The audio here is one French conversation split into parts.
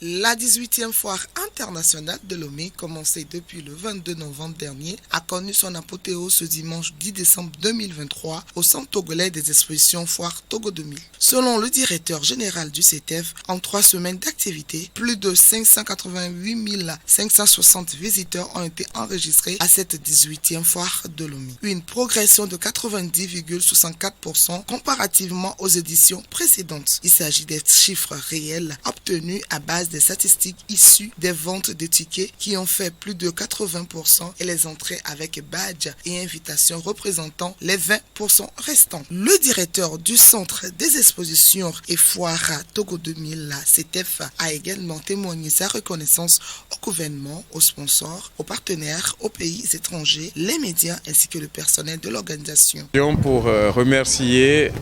La 18e foire internationale de Lomé, commencée depuis le 22 novembre dernier, a connu son apothéose ce dimanche 10 décembre 2023 au centre togolais des expositions Foire Togo 2000. Selon le directeur général du CETEF, en 3 semaines d'activité, plus de 588 560 visiteurs ont été enregistrés à cette 18e foire de Lomé. Une progression de 90,64% comparativement aux éditions précédentes. Il s'agit des chiffres réels obtenus à base des statistiques issues des ventes de tickets qui ont fait plus de 80% et les entrées avec badge et invitation représentant les 20% restants. Le directeur du centre des expositions et foires Togo 2000, la CETEF, a également témoigné sa reconnaissance au gouvernement, aux sponsors, aux partenaires, aux pays étrangers, les médias ainsi que le personnel de l'organisation. Pour remercier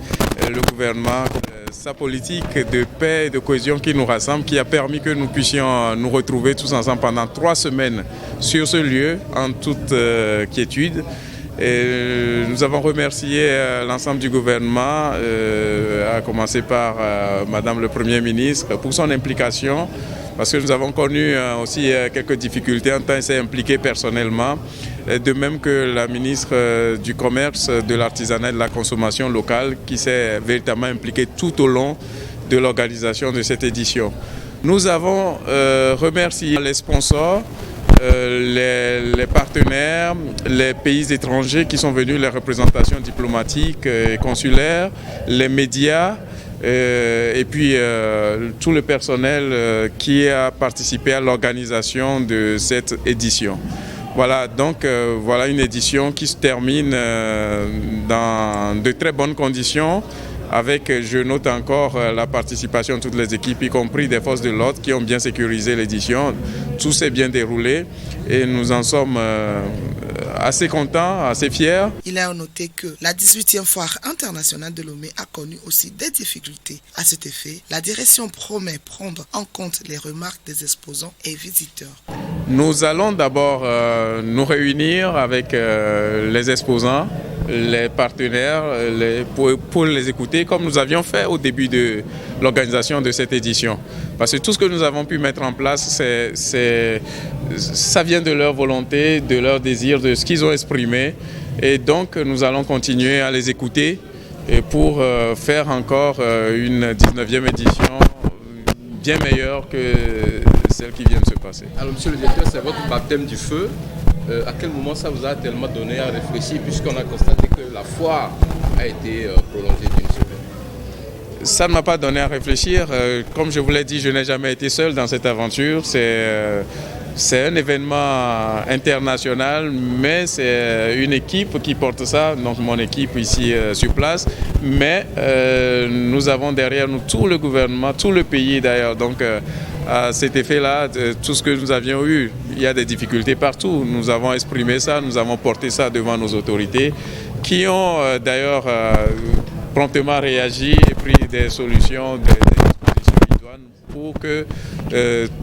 le gouvernement, sa politique de paix et de cohésion qui nous rassemble, qui a permis que nous puissions nous retrouver tous ensemble pendant 3 semaines sur ce lieu en toute quiétude. Et nous avons remercié l'ensemble du gouvernement, à commencer par Madame le Premier ministre, pour son implication, parce que nous avons connu aussi quelques difficultés en tant qu'elle s'est impliquée personnellement, de même que la ministre du Commerce, de l'Artisanat et de la Consommation locale, qui s'est véritablement impliquée tout au long de l'organisation de cette édition. Nous avons remercié les sponsors, les partenaires, les pays étrangers qui sont venus, les représentations diplomatiques et consulaires, les médias, et puis tout le personnel qui a participé à l'organisation de cette édition. Voilà, donc voilà une édition qui se termine dans de très bonnes conditions, avec, je note encore, la participation de toutes les équipes, y compris des forces de l'ordre qui ont bien sécurisé l'édition. Tout s'est bien déroulé et nous en sommes assez contents, assez fiers. Il a noté que la 18e foire internationale de Lomé a connu aussi des difficultés. À cet effet, la direction promet prendre en compte les remarques des exposants et visiteurs. Nous allons d'abord nous réunir avec les exposants, les partenaires, pour les écouter comme nous avions fait au début de l'organisation de cette édition. Parce que tout ce que nous avons pu mettre en place, ça vient de leur volonté, de leur désir, de ce qu'ils ont exprimé. Et donc nous allons continuer à les écouter et pour faire encore une 19e édition bien meilleure que celle qui vient de se passer. Alors monsieur le directeur, c'est votre baptême du feu. À quel moment ça vous a tellement donné à réfléchir, puisqu'on a constaté que la foire a été prolongée d'une semaine? Ça ne m'a pas donné à réfléchir. Comme je vous l'ai dit, je n'ai jamais été seul dans cette aventure. C'est un événement international, mais c'est une équipe qui porte ça, donc mon équipe ici sur place. Mais nous avons derrière nous tout le gouvernement, tout le pays d'ailleurs. Donc à cet effet-là, tout ce que nous avions eu, il y a des difficultés partout. Nous avons exprimé ça, nous avons porté ça devant nos autorités qui ont d'ailleurs promptement réagi et pris des solutions, des dispositions idoines pour que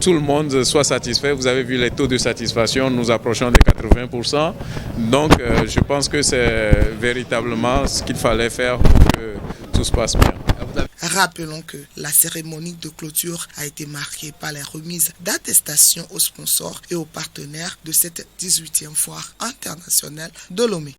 tout le monde soit satisfait. Vous avez vu les taux de satisfaction, nous approchons des 80%. Donc je pense que c'est véritablement ce qu'il fallait faire pour que tout se passe bien. Rappelons que la cérémonie de clôture a été marquée par les remises d'attestations aux sponsors et aux partenaires de cette 18e foire internationale de Lomé.